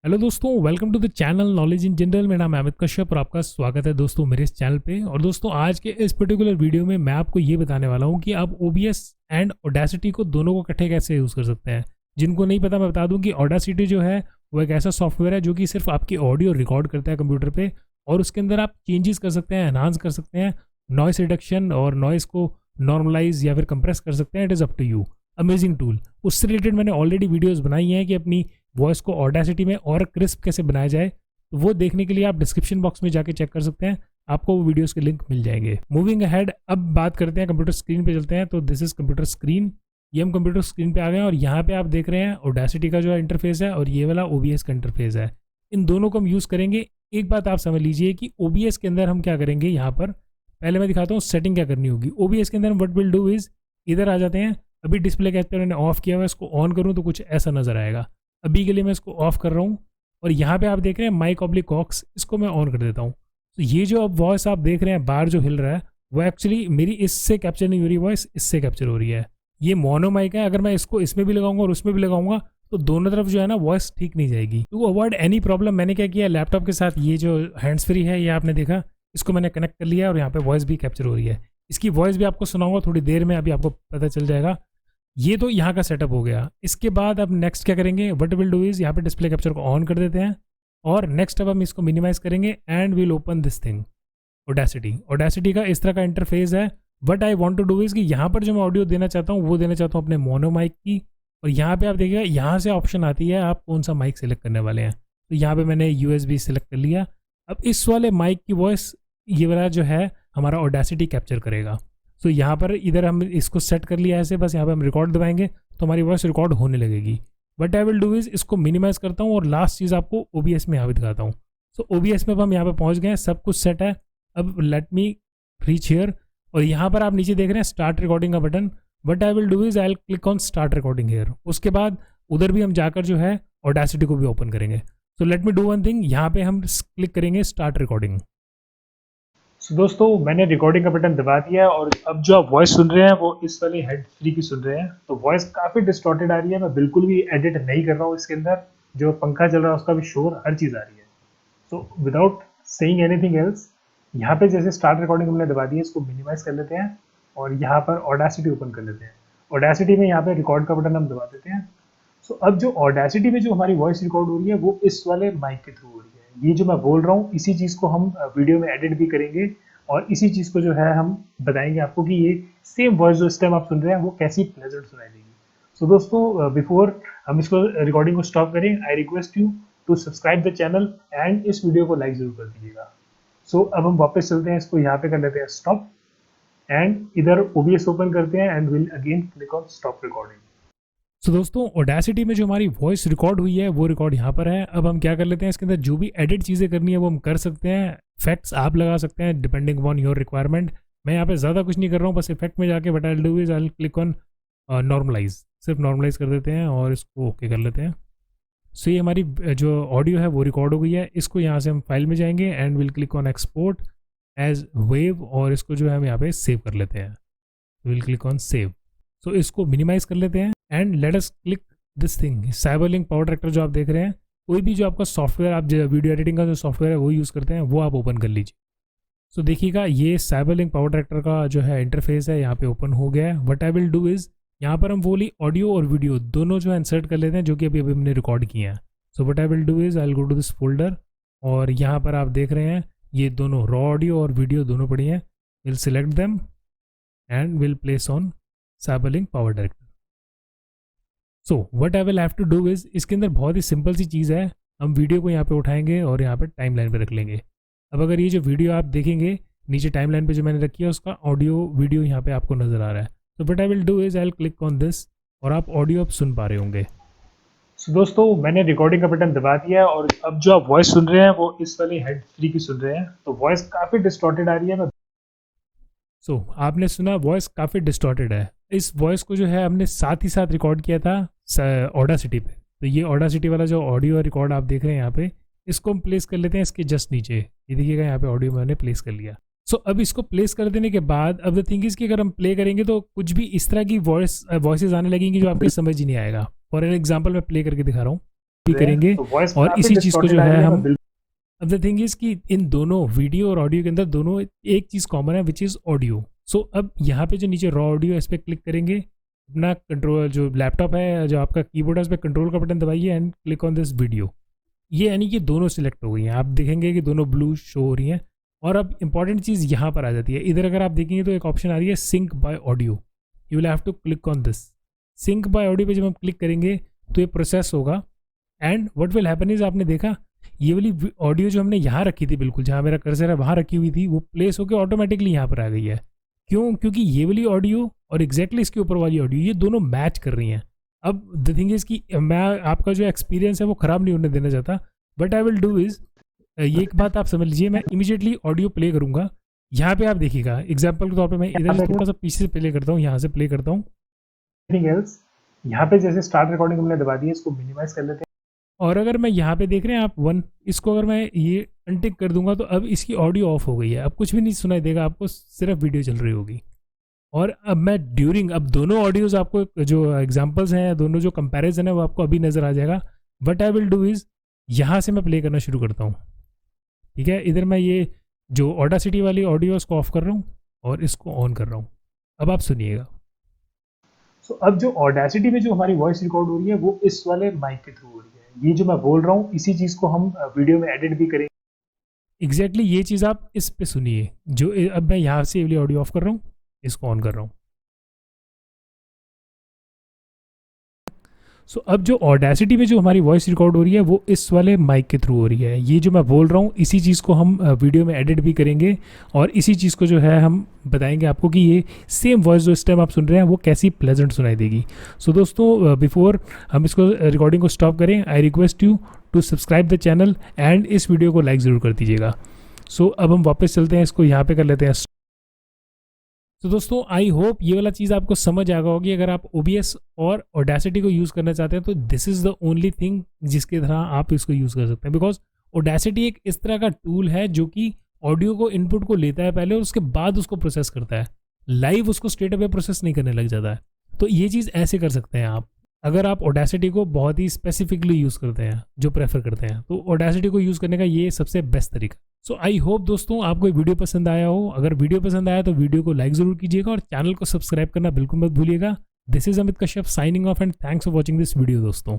Hello दोस्तों, welcome to the channel knowledge in general. मेरा नाम है अमित कश्यप और आपका स्वागत है दोस्तों मेरे इस चैनल पे। और दोस्तों आज के इस पर्टिकुलर वीडियो में मैं आपको ये बताने वाला हूँ कि आप OBS एंड Audacity को दोनों को इकट्ठे कैसे यूज़ कर सकते हैं। जिनको नहीं पता मैं बता दूँ कि Audacity जो है वो एक ऐसा सॉफ्टवेयर है जो कि सिर्फ आपकी ऑडियो रिकॉर्ड करता है कंप्यूटर पे, और उसके अंदर आप चेंजेस कर सकते हैं, एनहांस कर सकते हैं, नॉइस रिडक्शन और नॉइस को नॉर्मलाइज या फिर कंप्रेस कर सकते हैं। It is up to you. Amazing tool. उससे रिलेटेड मैंने ऑलरेडी वीडियोज़ बनाई हैं कि अपनी वॉइस को ऑडेसिटी में और क्रिस्प कैसे बनाया जाए। तो वो देखने के लिए आप डिस्क्रिप्शन बॉक्स में जाके चेक कर सकते हैं, आपको वो वीडियोस के लिंक मिल जाएंगे। मूविंग अहेड, अब बात करते हैं कंप्यूटर स्क्रीन पे चलते हैं। तो दिस इज कंप्यूटर स्क्रीन। ये हम कंप्यूटर स्क्रीन पे आ गए हैं और यहाँ पे आप देख रहे हैं ऑडेसिटी का जो इंटरफेस है और ये वाला OBS का इंटरफेस है। इन दोनों को हम यूज़ करेंगे। एक बात आप समझ लीजिए कि OBS के अंदर हम क्या करेंगे। यहाँ पर पहले मैं दिखाता हूँ सेटिंग क्या करनी होगी। OBS के अंदर हम व्हाट विल डू इज, इधर आ जाते हैं। अभी डिस्प्ले कैप्चर मैंने ऑफ किया हुआ है, इसको ऑन करूँ तो कुछ ऐसा नजर आएगा। अभी के लिए मैं इसको ऑफ कर रहा हूँ और यहाँ पे आप देख रहे हैं माइक ऑब्लिक ऑक्स, इसको मैं ऑन कर देता हूँ। तो ये जो अब वॉइस आप देख रहे हैं बाहर जो हिल रहा है वो एक्चुअली मेरी इससे कैप्चर नहीं हो रही, वॉइस इससे कैप्चर हो रही है। ये मोनो माइक है, अगर मैं इसको इसमें भी लगाऊंगा और उसमें भी लगाऊंगा तो दोनों तरफ जो है ना वॉइस ठीक नहीं जाएगी। टू अवॉइड एनी प्रॉब्लम मैंने क्या किया, लैपटॉप के साथ ये जो हैंड्स फ्री है ये आपने देखा, इसको मैंने कनेक्ट कर लिया और यहाँ पे वॉइस भी कैप्चर हो रही है। इसकी वॉइस भी आपको सुनाऊंगा थोड़ी देर में, अभी आपको पता चल जाएगा। ये तो यहाँ का सेटअप हो गया। इसके बाद अब नेक्स्ट क्या करेंगे, व्हाट विल डू इज यहाँ पे डिस्प्ले कैप्चर को ऑन कर देते हैं और नेक्स्ट अब हम इसको मिनिमाइज करेंगे and will open this thing Audacity का इस तरह का इंटरफेस है। But I want to do is कि यहाँ पर जो मैं ऑडियो देना चाहता हूँ वो देना चाहता हूँ अपने मोनो माइक की। और यहाँ पे आप देखिएगा यहाँ से ऑप्शन आती है आप कौन सा माइक सेलेक्ट करने वाले हैं। तो यहाँ पे मैंने USB सेलेक्ट कर लिया। अब इस वाले माइक की वॉइस ये वाला जो है हमारा ऑडेसिटी कैप्चर करेगा। तो यहाँ पर इधर हम इसको सेट कर लिया ऐसे, बस यहाँ पे हम रिकॉर्ड दबाएंगे तो हमारी वॉइस रिकॉर्ड होने लगेगी। But I will do is इसको मिनिमाइज करता हूँ और लास्ट चीज़ आपको OBS में यहाँ पे दिखाता हूँ। सो OBS में अब हम यहाँ पे पहुँच गए हैं, सब कुछ सेट है। अब लेट मी रीच हियर और यहाँ पर आप नीचे देख रहे हैं स्टार्ट रिकॉर्डिंग का button. But I will do is I will click on start recording here. उसके बाद उधर भी हम जाकर जो है ऑडेसिटी को भी ओपन करेंगे। So let me do one thing, यहाँ पे हम क्लिक करेंगे स्टार्ट रिकॉर्डिंग। दोस्तों मैंने रिकॉर्डिंग का बटन दबा दिया है और अब जो आप वॉइस सुन रहे हैं वो इस वाली हेड फ्री की सुन रहे हैं। तो वॉइस काफ़ी डिस्टॉर्टेड आ रही है, मैं बिल्कुल भी एडिट नहीं कर रहा हूँ। इसके अंदर जो पंखा चल रहा है उसका भी शोर, हर चीज़ आ रही है। So without saying anything else, यहाँ पे जैसे स्टार्ट रिकॉर्डिंग हमने दबा दी है, इसको मिनिमाइज कर लेते हैं और यहाँ पर ऑडेसिटी ओपन कर लेते हैं। ऑडेसिटी में यहाँ पे रिकॉर्ड का बटन हम दबा देते हैं। सो अब जो ऑडेसिटी में जो हमारी वॉइस रिकॉर्ड हो रही है वो इस वाले माइक के थ्रू हो रही है। ये जो मैं बोल रहा हूँ इसी चीज़ को हम वीडियो में एडिट भी करेंगे और इसी चीज़ को जो है हम बताएंगे आपको कि ये सेम वॉइस जो इस टाइम आप सुन रहे हैं वो कैसी प्लेजेंट सुनाई देगी। सो दोस्तों बिफोर हम इसको रिकॉर्डिंग को स्टॉप करें, I request you to subscribe the channel and इस वीडियो को लाइक जरूर कर दीजिएगा। सो अब हम वापस चलते हैं, इसको यहाँ पे कर लेते हैं स्टॉप एंड इधर OBS ओपन करते हैं and will again click on stop recording. So दोस्तों ऑडेसिटी में जो हमारी वॉइस रिकॉर्ड हुई है वो रिकॉर्ड यहाँ पर है। अब हम क्या कर लेते हैं, इसके अंदर जो भी एडिट चीज़ें करनी है वो हम कर सकते हैं। इफेक्ट्स आप लगा सकते हैं डिपेंडिंग ऑन योर रिक्वायरमेंट। मैं यहाँ पे ज़्यादा कुछ नहीं कर रहा हूँ, बस इफेक्ट में जाके what I will do is I will click on normalise. सिर्फ नॉर्मलाइज कर देते हैं और इसको ओके कर लेते हैं। सो ये हमारी जो ऑडियो है वो रिकॉर्ड हो गई है। इसको यहाँ से हम फाइल में जाएंगे and will click on export as wave और इसको जो है हम यहाँ पे सेव कर लेते हैं। Will click on save. So इसको मिनिमाइज कर लेते हैं and let us click this thing CyberLink power director. जो आप देख रहे हैं, कोई भी जो आपका सॉफ्टवेयर, आप जो वीडियो एडिटिंग का जो सॉफ्टवेयर है वो यूज़ करते हैं वो आप ओपन कर लीजिए। सो देखिएगा ये साइबरलिंक पावर ट्रैक्टर का जो है इंटरफेस है यहाँ पे ओपन हो गया है। What I will do is यहाँ पर हम बोली ऑडियो और वीडियो दोनों जो है इंसर्ट कर लेते हैं जो कि अभी अभी हमने रिकॉर्ड किए हैं। So what I will do is I will go to this folder और यहाँ पर आप देख रहे हैं ये दोनों रॉ ऑडियो और वीडियो दोनों पड़ी हैं। Will select them and will place on CyberLink power Director. So what I will have to do is, इसके अंदर बहुत ही सिंपल सी चीज़ है। हम वीडियो को यहाँ पे उठाएंगे और यहाँ पे टाइम लाइन पे रख लेंगे। अब अगर ये जो वीडियो आप देखेंगे नीचे टाइम लाइन पे जो मैंने रखी है उसका ऑडियो वीडियो यहाँ पे आपको नज़र आ रहा है। तो what I will do is I will click on this और आप ऑडियो अब सुन पा रहे होंगे। So, दोस्तों मैंने रिकॉर्डिंग का बटन दबा दिया है और अब जो आप वॉइस सुन रहे हैं वो इस वाली हेड फ्री की सुन रहे हैं। तो वॉइस काफ़ी डिस्टॉर्टेड आ रही है। सो आपने सुना वॉइस काफ़ी डिस्टॉर्टेड है। इस वॉइस को जो है हमने साथ ही साथ रिकॉर्ड किया था ऑडेसिटी पे। तो ये ऑडेसिटी वाला जो ऑडियो रिकॉर्ड आप देख रहे हैं यहाँ पे, इसको हम प्लेस कर लेते हैं इसके जस्ट नीचे। ये देखिएगा यहाँ पे ऑडियो मैंने प्लेस कर लिया। सो अब इसको प्लेस कर देने के बाद अब द थिंग इज कि अगर हम प्ले करेंगे तो कुछ भी इस तरह की वॉइसेस आने लगेंगी जो आपको समझ ही नहीं आएगा। फॉर एन एग्जाम्पल मैं प्ले करके दिखा रहा हूँ। भी करेंगे तो वॉइस और इसी चीज़ को जो है हम, बिल्कुल अब द थिंग इज कि इन दोनों वीडियो और ऑडियो के अंदर दोनों एक चीज़ कॉमन है विच इज़ ऑडियो। सो अब यहाँ पे जो नीचे रॉ ऑडियो इस पर क्लिक करेंगे, अपना कंट्रोल जो लैपटॉप है जो आपका कीबोर्ड है उस पर कंट्रोल का बटन दबाइए and click on this video. ये यानी कि दोनों सिलेक्ट हो गई हैं, आप देखेंगे कि दोनों ब्लू शो हो रही हैं। और अब इंपॉर्टेंट चीज़ यहाँ पर आ जाती है, इधर अगर आप देखेंगे तो एक ऑप्शन आ रही है sync by audio, you will have to click on this. Sync by audio पे जब हम क्लिक करेंगे तो ये प्रोसेस होगा and what will happen is, आपने देखा ये वाली ऑडियो जो हमने यहाँ रखी थी, बिल्कुल जहाँ मेरा कर्सर है वहाँ रखी हुई थी, वो प्लेस होकर ऑटोमेटिकली यहाँ पर आ गई है। क्यों? क्योंकि ये वाली ऑडियो और एग्जैक्टली इसके ऊपर वाली ऑडियो ये दोनों मैच कर रही हैं। अब द थिंग इज़ कि मैं आपका जो एक्सपीरियंस है वो ख़राब नहीं होने देना चाहता, but I will do is, ये एक बात आप समझ लीजिए, मैं इमीडिएटली ऑडियो प्ले करूँगा। यहाँ पे आप देखिएगा एग्जाम्पल के तौर पे मैं इधर से थोड़ा सा पीछे से प्ले करता हूँ, यहाँ से प्ले करता हूँ। यहाँ पे जैसे स्टार्ट रिकॉर्डिंग हमने दबा दी है, इसको मिनिमाइज कर लेते हैं। और अगर मैं यहाँ पे देख रहे हैं आप वन, इसको अगर मैं ये अनटिक कर दूंगा तो अब इसकी ऑडियो ऑफ हो गई है, अब कुछ भी नहीं सुनाई देगा आपको, सिर्फ वीडियो चल रही होगी। और अब मैं ड्यूरिंग, अब दोनों ऑडियोज आपको जो एग्जांपल्स हैं, दोनों जो कंपैरिजन है वो आपको अभी नज़र आ जाएगा। What I will do is, यहाँ से मैं प्ले करना शुरू करता हूँ। ठीक है, इधर मैं ये जो ऑडासिटी वाली ऑडियो इसको ऑफ कर रहा हूँ और इसको ऑन कर रहा हूँ। अब आप सुनिएगा। सो अब जो ऑडेसिटी में जो हमारी वॉइस रिकॉर्ड हो रही है वो इस वाले माइक के थ्रू हो रही है। ये जो मैं बोल रहा हूँ इसी चीज़ को हम वीडियो में एडिट भी करेंगे। एग्जैक्टली ये चीज़ आप इस पे सुनिए, जो अब मैं यहाँ से वाली ऑडियो ऑफ कर रहा हूँ, इसको ऑन कर रहा हूँ। सो अब जो ऑडेसिटी में जो हमारी वॉइस रिकॉर्ड हो रही है वो इस वाले माइक के थ्रू हो रही है। ये जो मैं बोल रहा हूँ इसी चीज़ को हम वीडियो में एडिट भी करेंगे और इसी चीज़ को जो है हम बताएंगे आपको कि ये सेम वॉइस जो इस टाइम आप सुन रहे हैं वो कैसी प्लेजेंट सुनाई देगी। सो दोस्तों बिफोर हम इसको रिकॉर्डिंग को स्टॉप करें, I request you to subscribe the channel and इस वीडियो को लाइक ज़रूर कर दीजिएगा। सो अब हम वापस चलते हैं, इसको यहाँ पे कर लेते हैं। तो दोस्तों आई होप ये वाला चीज़ आपको समझ आ गया होगी। अगर आप OBS और Audacity को यूज़ करना चाहते हैं तो this is the only thing जिसके तरह आप इसको यूज़ कर सकते हैं, बिकॉज Audacity एक इस तरह का टूल है जो कि ऑडियो को इनपुट को लेता है पहले और उसके बाद उसको प्रोसेस करता है, लाइव उसको स्ट्रेट अवे प्रोसेस नहीं करने लग जाता है। तो ये चीज़ ऐसे कर सकते हैं आप, अगर आप Audacity को बहुत ही स्पेसिफिकली यूज़ करते हैं, जो प्रेफर करते हैं, तो Audacity को यूज़ करने का ये सबसे बेस्ट तरीका। सो आई होप दोस्तों आपको ये वीडियो पसंद आया हो। अगर वीडियो पसंद आया तो वीडियो को लाइक ज़रूर कीजिएगा और चैनल को सब्सक्राइब करना बिल्कुल मत भूलिएगा। This is Amit Kashyap signing off and thanks for watching this video दोस्तों।